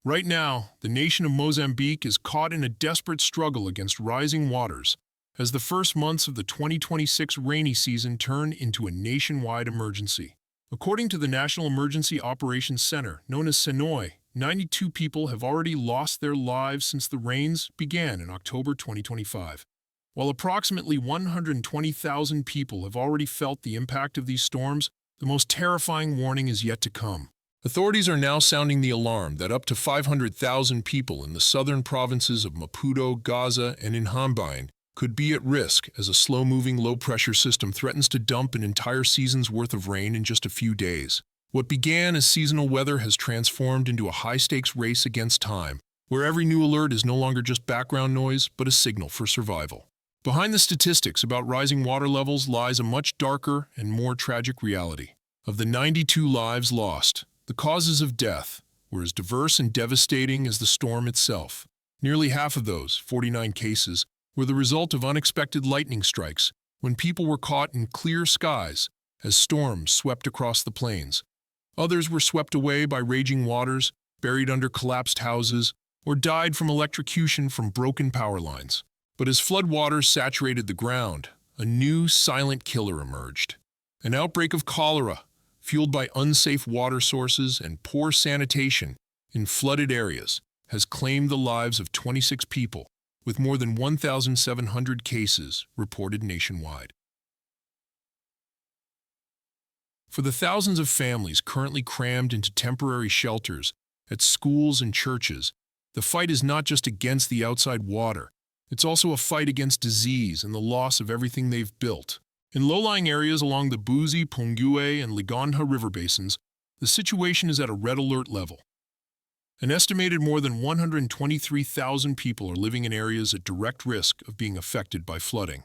Right now, the nation of Mozambique is caught in a desperate struggle against rising waters as the first months of the 2026 rainy season turn into a nationwide emergency. According to the National Emergency Operations Center, known as SENOI, 92 people have already lost their lives since the rains began in October 2025. While approximately 120,000 people have already felt the impact of these storms, the most terrifying warning is yet to come. Authorities are now sounding the alarm that up to 500,000 people in the southern provinces of Maputo, Gaza, and Inhambane could be at risk as a slow-moving low-pressure system threatens to dump an entire season's worth of rain in just a few days. What began as seasonal weather has transformed into a high-stakes race against time, where every new alert is no longer just background noise, but a signal for survival. Behind the statistics about rising water levels lies a much darker and more tragic reality. Of the 92 lives lost, the causes of death were as diverse and devastating as the storm itself. Nearly half of those, 49 cases, were the result of unexpected lightning strikes when people were caught in clear skies as storms swept across the plains. Others were swept away by raging waters, buried under collapsed houses, or died from electrocution from broken power lines. But as floodwaters saturated the ground, a new silent killer emerged. An outbreak of cholera, fueled by unsafe water sources and poor sanitation in flooded areas, has claimed the lives of 26 people, with more than 1,700 cases reported nationwide. For the thousands of families currently crammed into temporary shelters at schools and churches, the fight is not just against the outside water, it's also a fight against disease and the loss of everything they've built. In low-lying areas along the Buzi, Pungue, and Ligandha river basins, the situation is at a red alert level. An estimated more than 123,000 people are living in areas at direct risk of being affected by flooding.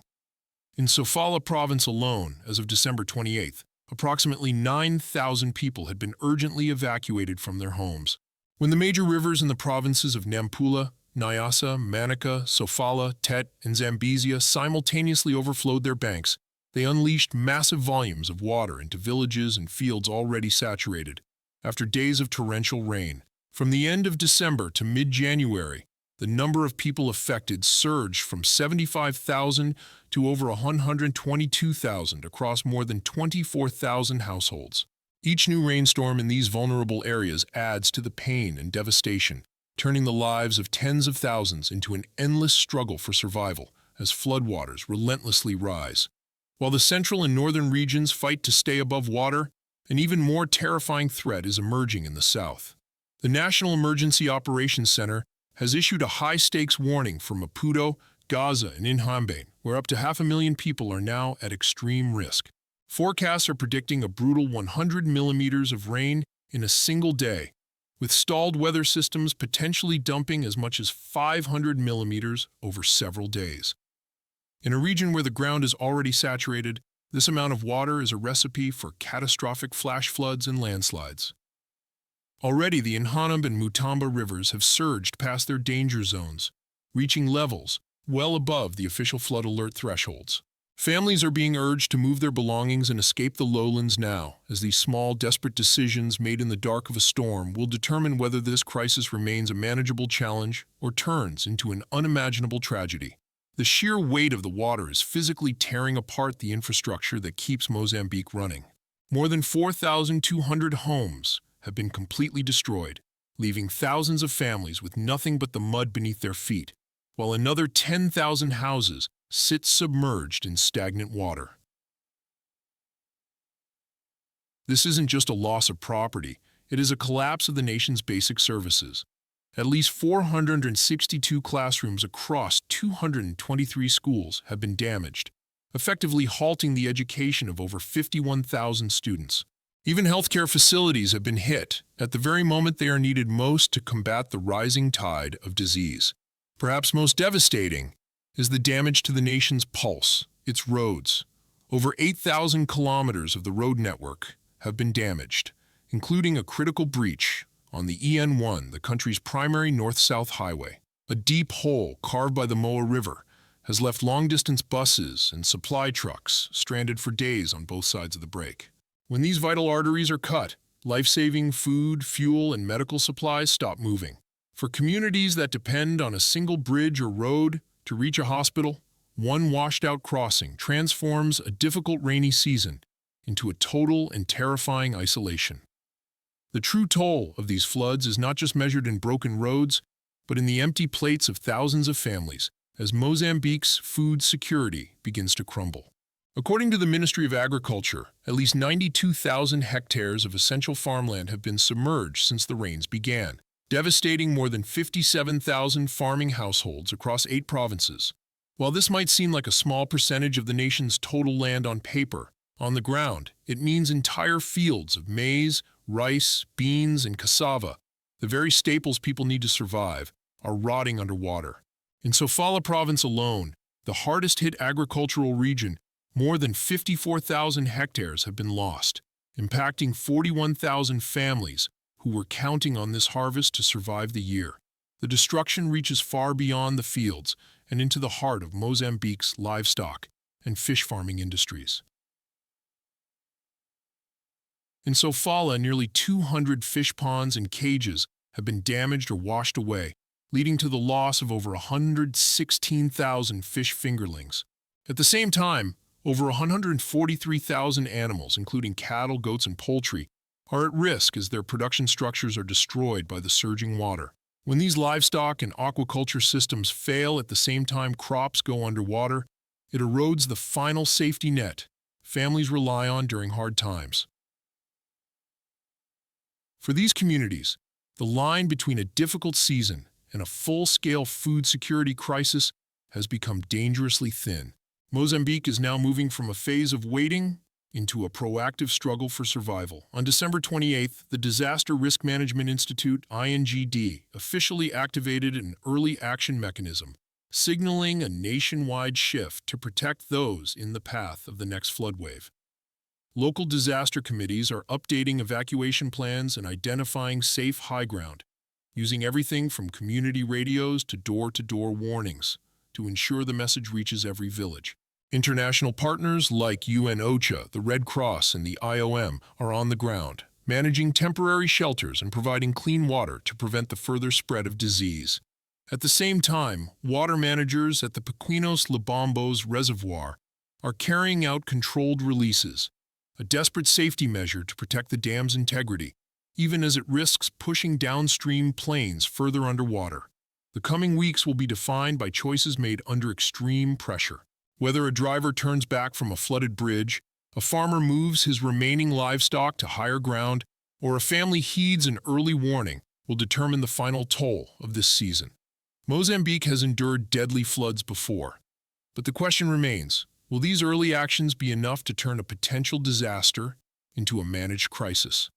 In Sofala province alone, as of December 28th, approximately 9,000 people had been urgently evacuated from their homes. When the major rivers in the provinces of Nampula, Nyasa, Manica, Sofala, Tet, and Zambezia simultaneously overflowed their banks, they unleashed massive volumes of water into villages and fields already saturated. After days of torrential rain, from the end of December to mid-January, the number of people affected surged from 75,000 to over 122,000 across more than 24,000 households. Each new rainstorm in these vulnerable areas adds to the pain and devastation, turning the lives of tens of thousands into an endless struggle for survival as floodwaters relentlessly rise. While the central and northern regions fight to stay above water, an even more terrifying threat is emerging in the south. The National Emergency Operations Center has issued a high-stakes warning for Maputo, Gaza, and Inhambane, where up to 500,000 people are now at extreme risk. Forecasts are predicting a brutal 100 millimeters of rain in a single day, with stalled weather systems potentially dumping as much as 500 millimeters over several days. In a region where the ground is already saturated, this amount of water is a recipe for catastrophic flash floods and landslides. Already, the Inhanab and Mutamba rivers have surged past their danger zones, reaching levels well above the official flood alert thresholds. Families are being urged to move their belongings and escape the lowlands now, as these small, desperate decisions made in the dark of a storm will determine whether this crisis remains a manageable challenge or turns into an unimaginable tragedy. The sheer weight of the water is physically tearing apart the infrastructure that keeps Mozambique running. More than 4,200 homes have been completely destroyed, leaving thousands of families with nothing but the mud beneath their feet, while another 10,000 houses sit submerged in stagnant water. This isn't just a loss of property, it is a collapse of the nation's basic services. At least 462 classrooms across 223 schools have been damaged, effectively halting the education of over 51,000 students. Even healthcare facilities have been hit at the very moment they are needed most to combat the rising tide of disease. Perhaps most devastating is the damage to the nation's pulse, its roads. Over 8,000 kilometers of the road network have been damaged, including a critical breach on the EN1, the country's primary north-south highway. A deep hole carved by the Moa River has left long-distance buses and supply trucks stranded for days on both sides of the break. When these vital arteries are cut, life-saving food, fuel, and medical supplies stop moving. For communities that depend on a single bridge or road to reach a hospital, one washed-out crossing transforms a difficult rainy season into a total and terrifying isolation. The true toll of these floods is not just measured in broken roads, but in the empty plates of thousands of families as Mozambique's food security begins to crumble. According to the Ministry of Agriculture, at least 92,000 hectares of essential farmland have been submerged since the rains began, devastating more than 57,000 farming households across 8 provinces. While this might seem like a small percentage of the nation's total land on paper, on the ground, it means entire fields of maize, rice, beans, and cassava, the very staples people need to survive, are rotting underwater. In Sofala province alone, the hardest-hit agricultural region, more than 54,000 hectares have been lost, impacting 41,000 families who were counting on this harvest to survive the year. The destruction reaches far beyond the fields and into the heart of Mozambique's livestock and fish farming industries. In Sofala, nearly 200 fish ponds and cages have been damaged or washed away, leading to the loss of over 116,000 fish fingerlings. At the same time, over 143,000 animals, including cattle, goats, and poultry, are at risk as their production structures are destroyed by the surging water. When these livestock and aquaculture systems fail at the same time crops go underwater, it erodes the final safety net families rely on during hard times. For these communities, the line between a difficult season and a full-scale food security crisis has become dangerously thin. Mozambique is now moving from a phase of waiting into a proactive struggle for survival. On December 28th, the Disaster Risk Management Institute, INGD, officially activated an early action mechanism, signaling a nationwide shift to protect those in the path of the next flood wave. Local disaster committees are updating evacuation plans and identifying safe high ground, using everything from community radios to door-to-door warnings to ensure the message reaches every village. International partners like UN OCHA, the Red Cross, and the IOM are on the ground, managing temporary shelters and providing clean water to prevent the further spread of disease. At the same time, water managers at the Pequenos Labombos Reservoir are carrying out controlled releases, a desperate safety measure to protect the dam's integrity, even as it risks pushing downstream planes further underwater. The coming weeks will be defined by choices made under extreme pressure. Whether a driver turns back from a flooded bridge, a farmer moves his remaining livestock to higher ground, or a family heeds an early warning will determine the final toll of this season. Mozambique has endured deadly floods before, but the question remains, will these early actions be enough to turn a potential disaster into a managed crisis?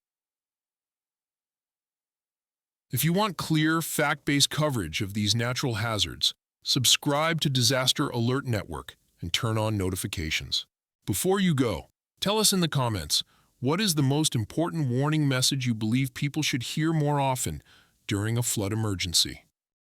If you want clear, fact-based coverage of these natural hazards, subscribe to Disaster Alert Network and turn on notifications. Before you go, tell us in the comments, what is the most important warning message you believe people should hear more often during a flood emergency?